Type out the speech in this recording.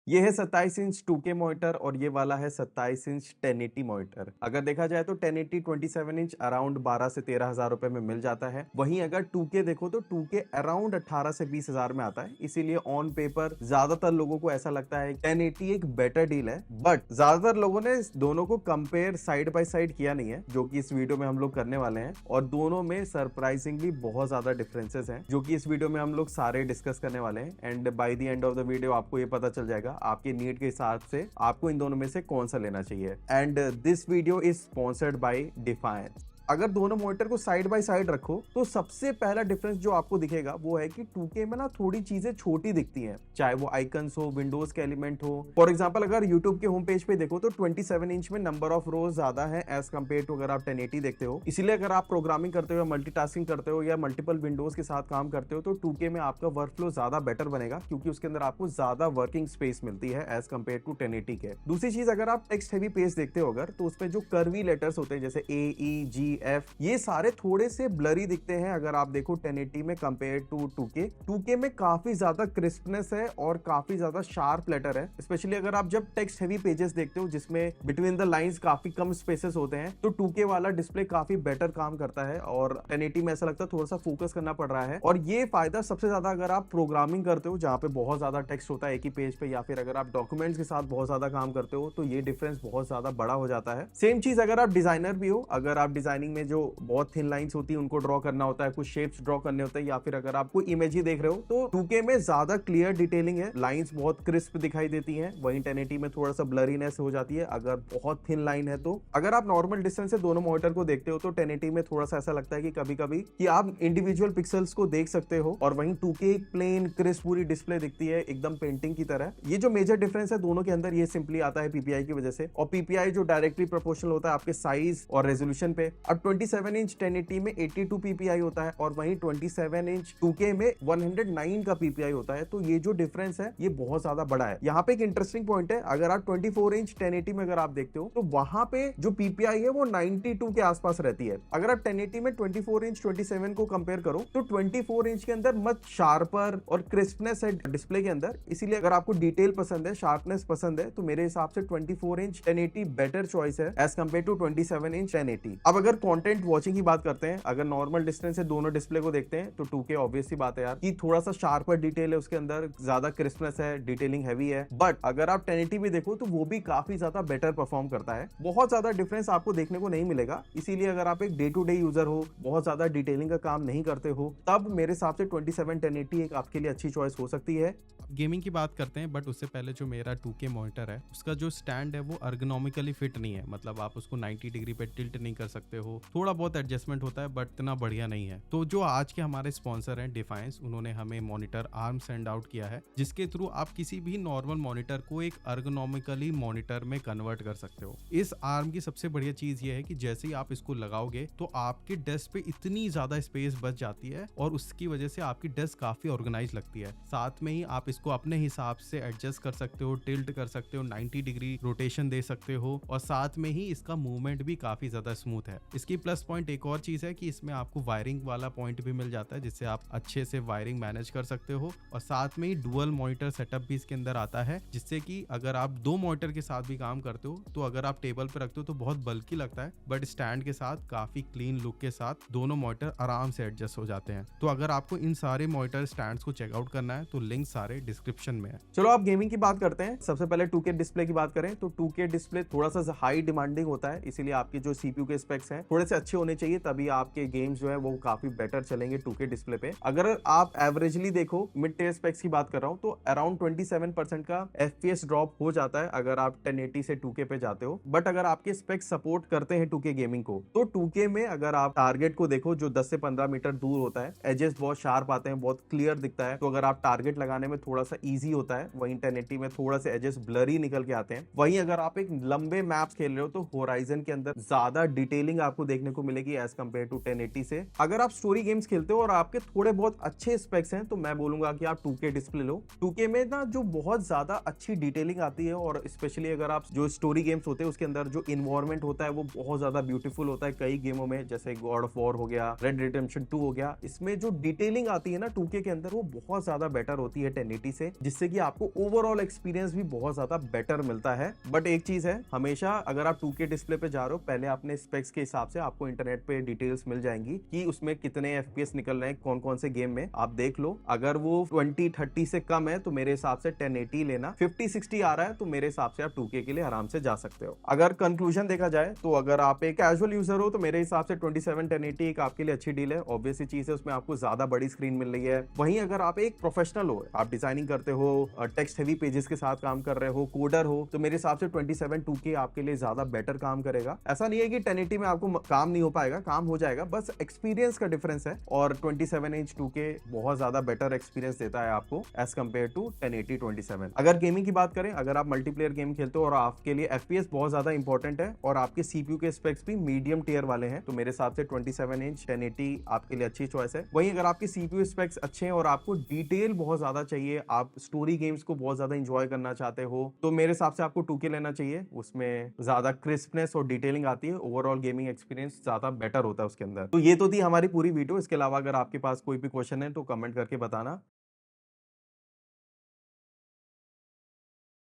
ये है 27 inch 2K monitor और ये वाला है 27 इंच 1080 मॉनिटर। अगर देखा जाए तो 1080 27 इंच अराउंड 12 से 13 हजार रुपए में मिल जाता है। वहीं अगर 2K देखो तो 2K अराउंड 18 से 20 हजार में आता है। इसीलिए ऑन पेपर ज्यादातर लोगों को ऐसा लगता है 1080 एक बेटर डील है, बट ज्यादातर लोगों ने दोनों को कंपेयर साइड बाय साइड किया नहीं है, जो कि इस वीडियो में हम लोग करने वाले हैं। और दोनों में सरप्राइजिंगली बहुत ज्यादा डिफरेंसेस हैं, जो कि इस वीडियो में हम लोग सारे डिस्कस करने वाले हैं। And by the end of the video आपको ये पता चल जाएगा आपके नीड के हिसाब से आपको इन दोनों में से कौन सा लेना चाहिए। And this video is sponsored by defiance. अगर दोनों मॉनिटर को साइड बाय साइड रखो तो सबसे पहला डिफरेंस जो आपको दिखेगा वो है कि 2K में ना थोड़ी चीजें छोटी दिखती हैं, चाहे वो आइकन्स हो, विंडोज के एलिमेंट हो। फॉर एग्जांपल अगर YouTube के होम पेज पे देखो तो 27 इंच में नंबर ऑफ रोज ज्यादा है एज कम्पेयर टू अगर आप 1080 देखते हो। इसीलिए अगर आप प्रोग्रामिंग करते हो या मल्टीटास्किंग करते हो या मल्टीपल विंडोज के साथ काम करते हो तो 2K में आपका वर्क फ्लो ज्यादा बेटर बनेगा, क्योंकि उसके अंदर आपको ज्यादा वर्किंग स्पेस मिलती है एज कम्पेयर टू 1080 के। दूसरी चीज, अगर आप टेक्स्ट हेवी पेज देखते हो अगर, तो उसमें जो कर्वी लेटर्स होते हैं जैसे AEGF, ये सारे थोड़े से ब्लरी दिखते हैं अगर आप देखो 1080 में कंपेयर टू 2K। 2K में काफी ज्यादा क्रिस्पनेस है और काफी ज्यादा शार्प लेटर है, स्पेशली अगर आप जब टेक्स्ट हेवी पेजेस देखते हो जिसमें बिटवीन द लाइंस काफी कम स्पेसेस होते हैं, तो 2K वाला डिस्प्ले काफी बेटर काम करता है। और 1080 में ऐसा लगता है थोड़ा सा फोकस करना पड़ रहा है। और ये फायदा सबसे ज्यादा अगर आप प्रोग्रामिंग करते हो जहां पे बहुत ज्यादा टेक्स्ट होता है एक ही पेज पे, या फिर अगर आप डॉक्यूमेंट्स के साथ बहुत ज्यादा काम करते हो तो ये डिफरेंस बहुत ज्यादा बड़ा हो जाता है। सेम चीज अगर आप डिजाइनर भी हो, अगर आप डिजाइनिंग में जो बहुत थिन लाइंस होती है उनको ड्रॉ करना होता है, कुछ शेप्स ड्रॉ करने होते हैं, या फिर अगर आप कोई इमेज ही देख रहे हो तो 2K में ज्यादा क्लियर डिटेलिंग है, लाइंस बहुत क्रिस्प दिखाई देती हैं। वहीं 1080 में थोड़ा सा ब्लरीनेस हो जाती है अगर बहुत थिन लाइन है तो। अगर आप नॉर्मल डिस्टेंस से दोनों मॉनिटर को देखते हो तो 1080 में थोड़ा सा ऐसा लगता है कि कभी कभी कि आप इंडिविजुअल पिक्सल्स को देख सकते हो, और वहीं 2K प्लेन क्रिस्प पूरी डिस्प्ले दिखती है एकदम पेंटिंग की तरह। ये जो मेजर डिफरेंस है दोनों के अंदर, ये सिंपली आता है PPI की वजह से, और PPI जो डायरेक्टली प्रोपोर्शनल होता है आपके साइज और रेजोल्यूशन पे। अब 27 इंच 1080 में 82 PPI होता है और वहीं 27 इंच 2K में 109 का PPI होता है। तो ये जो डिफरेंस है ये बहुत ज्यादा बड़ा है। यहाँ पे एक इंटरेस्टिंग पॉइंट है, अगर आप 24 इंच 1080 में अगर आप देखते हो तो वहां पे जो PPI है वो 92 के आसपास रहती है। अगर आप 1080 में 24 इंच 27 को कंपेयर करो तो 24 इंच के अंदर मच शार्पर और क्रिस्पनेस है डिस्प्ले के अंदर। इसीलिए अगर आपको डिटेल पसंद है, शार्पनेस पसंद है, तो मेरे हिसाब से 24 इंच 1080 बेटर चॉइस है एज कम्पेयर टू 27 इंच 1080। अब अगर कंटेंट वॉचिंग की बात करते हैं, अगर नॉर्मल डिस्टेंस से दोनों डिस्प्ले को देखते हैं तो 2K ऑब्वियस सी बात है यार कि थोड़ा सा शार्पर डिटेल है उसके अंदर, ज्यादा क्रिस्पनेस है, डिटेलिंग हैवी है। बट अगर आप 1080 भी देखो तो वो भी काफी ज्यादा बेटर परफॉर्म करता है। बहुत ज्यादा डिफरेंस आपको देखने को नहीं मिलेगा। इसीलिए अगर आप एक डे टू डे यूजर हो, बहुत ज्यादा डिटेलिंग का काम नहीं करते हो, तब मेरे हिसाब से 27 1080 एक आपके लिए अच्छी चॉइस हो सकती है। गेमिंग की बात करते हैं, बट उससे पहले जो मेरा 2K मॉनिटर है उसका जो स्टैंड है वो अर्गोनॉमिकली फिट नहीं है। मतलब आप उसको 90 डिग्री पे टिल्ट नहीं कर सकते हो, थोड़ा बहुत एडजस्टमेंट होता है बट इतना बढ़िया नहीं है। तो जो आज के हमारे स्पॉन्सर हैं डिफायंस, उन्होंने हमें मॉनिटर आर्म सेंड आउट किया है, जिसके थ्रू आप किसी भी नॉर्मल मॉनिटर को एक अर्गोनॉमिकली मॉनिटर में कन्वर्ट कर सकते हो। इस आर्म की सबसे बढ़िया चीज ये है कि जैसे ही आप इसको लगाओगे तो आपके डेस्क पे इतनी ज्यादा स्पेस बच जाती है और उसकी वजह से आपकी डेस्क काफी ऑर्गेनाइज लगती है। साथ में ही आप इसको अपने हिसाब से एडजस्ट कर सकते हो, टिल्ट कर सकते हो, 90 डिग्री रोटेशन दे सकते हो, और साथ में ही इसका मूवमेंट भी काफी ज्यादा स्मूथ है। इसकी प्लस पॉइंट एक और चीज है कि इसमें आपको वायरिंग वाला पॉइंट भी मिल जाता है, जिससे आप अच्छे से वायरिंग मैनेज कर सकते हो। और साथ में ही डुअल मॉनिटर सेटअप भी इसके अंदर आता है, जिससे कि अगर आप दो मॉनिटर के साथ भी काम करते हो तो अगर आप टेबल पे रखते हो तो बहुत बल्कि लगता है, बट स्टैंड के साथ काफी क्लीन लुक के साथ दोनों मॉनिटर आराम से एडजस्ट हो जाते हैं। तो अगर आपको इन सारे मॉनिटर स्टैंड्स को चेकआउट करना है तो लिंक सारे डिस्क्रिप्शन में है। चलो आप गेमिंग की बात करते हैं। सबसे पहले 2K डिस्प्ले की बात करें तो 2K डिस्प्ले थोड़ा सा हाई डिमांडिंग होता है, इसीलिए आपके जो CPU के स्पेक्स हैं थोड़े से अच्छे होने चाहिए, तभी आपके गेम्स जो है वो काफी बेटर चलेंगे 2K डिस्प्ले पे। अगर आप एवरेजली देखो, मिड टियर स्पेक्स की बात कर रहा हूं, तो अराउंड 27% का FPS ड्रॉप हो जाता है अगर आप 1080 से 2K पे जाते हो। बट अगर आपके स्पेक्स सपोर्ट करते हैं 2K गेमिंग को, तो 2K में अगर आप टारगेट को देखो जो 10 से 15 मीटर दूर होता है, एजेस बहुत शार्प आते हैं, बहुत क्लियर दिखता है, तो अगर आप टारगेट लगाने में थोड़ा सा ईजी होता है। वहीं 1080 में थोड़ा से एजेस ब्लरी निकल के आते हैं। वहीं अगर आप एक लंबे मैप्स खेल रहे हो तो होराइजन के अंदर ज्यादा डिटेलिंग आपको देखने को मिलेगी एज कम्पेयर टू 1080 से। अगर आप स्टोरी गेम्स खेलते हो और आपके थोड़े बहुत अच्छे स्पेक्स हैं तो मैं बोलूंगा कि आप 2K डिस्प्ले लो। 2K में ना जो बहुत ज्यादा अच्छी डिटेलिंग आती है, और स्पेशली अगर आप जो स्टोरी गेम्स होते हैं उसके अंदर जो इन्वायरमेंट होता है वो बहुत ज्यादा ब्यूटीफुल होता है। कई गेमों में जैसे गॉड ऑफ वॉर हो गया, रेड रिडेम्पशन 2 हो गया, इसमें जो डिटेलिंग आती है ना 2K के अंदर वो बहुत ज्यादा बेटर होती है 1080 1080 से, जिससे कि आपको ओवरऑल एक्सपीरियंस भी बहुत ज्यादा बेटर मिलता है। बट एक चीज है, हमेशा अगर आप 2K डिस्प्ले पे जा रहे हो, पहले अपने स्पेक्स के हिसाब से आपको इंटरनेट पे डिटेल्स मिल जाएंगी कि उसमें कितने FPS निकल रहे हैं कौन कौन से गेम में, आप देख लो। अगर वो 2030 से कम है तो मेरे हिसाब से 1080 लेना, 5060 आ रहा है तो मेरे हिसाब से आप 2K के लिए आराम से जा सकते हो। अगर कंक्लूजन देखा जाए तो अगर आप एक कैजुअल यूजर हो तो मेरे हिसाब से 271080 एक आपके लिए अच्छी डील है। ऑब्वियसली चीज है, उसमें आपको ज्यादा बड़ी स्क्रीन मिल रही है। वहीं अगर आप एक प्रोफेशनल हो, आप डिजाइनिंग करते हो, टेक्स्ट हेवी पेजेस के साथ काम कर रहे हो, कोडर हो, तो मेरे हिसाब से 27 2K आपके लिए ज्यादा बेटर काम करेगा। ऐसा नहीं है कि 1080 में आपको काम नहीं हो पाएगा, काम हो जाएगा, बस एक्सपीरियंस का डिफरेंस है। और 27 इंच 2K बहुत ज्यादा बेटर एक्सपीरियंस देता है आपको एज कम्पेयर टू 1080 27। अगर गेमिंग की बात करें, अगर आप मल्टीप्लेयर गेम खेलते हो और आपके लिए FPS बहुत ज्यादा इंपॉर्टेंट है और आपके CPU के स्पेक्स भी मीडियम टियर वाले हैं, तो मेरे हिसाब से 27 इंच 1080 आपके लिए अच्छी चॉइस है। वहीं अगर आपके CPU स्पेक्स अच्छे हैं और आपको डिटेल बहुत ज्यादा चाहिए, आप स्टोरी गेम्स को बहुत ज्यादा इंजॉय करना चाहते हो, तो मेरे हिसाब से आपको 2K लेना चाहिए। उसमें ज्यादा क्रिस्पनेस और डिटेलिंग आती है, ओवरऑल गेमिंग एक्सपीरियंस ज्यादा बेटर होता है उसके अंदर। तो ये तो थी हमारी पूरी वीडियो। इसके अलावा अगर आपके पास कोई भी क्वेश्चन है तो कमेंट करके बताना।